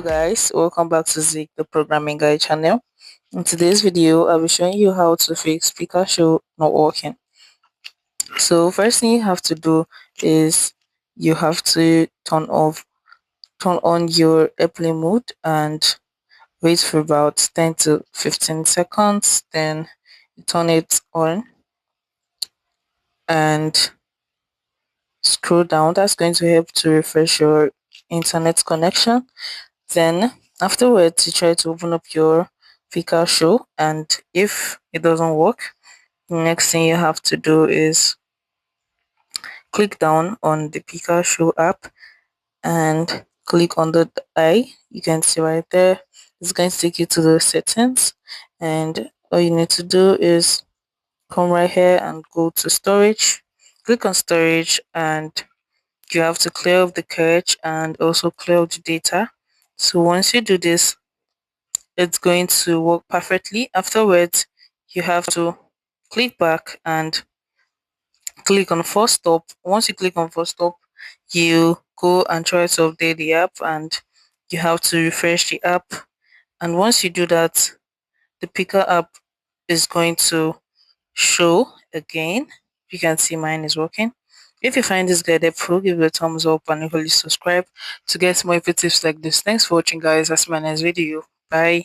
Guys, welcome back to Zik, the programming guide channel. In today's video, I'll be showing you how to fix Pikashow not working. So first thing you have to do is you have to turn on your airplane mode and wait for about 10 to 15 seconds. Then you turn it on and scroll down. That's going to help to refresh your internet connection. Then afterwards, you try to open up your Pikashow, and if it doesn't work, the next thing you have to do is click down on the Pikashow app and click on the eye. You can see right there. It's going to take you to the settings, and all you need to do is come right here and go to storage. Click on storage, and you have to clear up the cache and also clear up the data. So once you do this, it's going to work perfectly. Afterwards, you have to click back and click on force stop. Once you click on force stop, you go and try to update the app, and you have to refresh the app. And once you do that, the picker app is going to show again. You can see mine is working. If you find this guide helpful, give it a thumbs up and hopefully subscribe to get more tips like this. Thanks for watching, guys. That's my next video. Bye.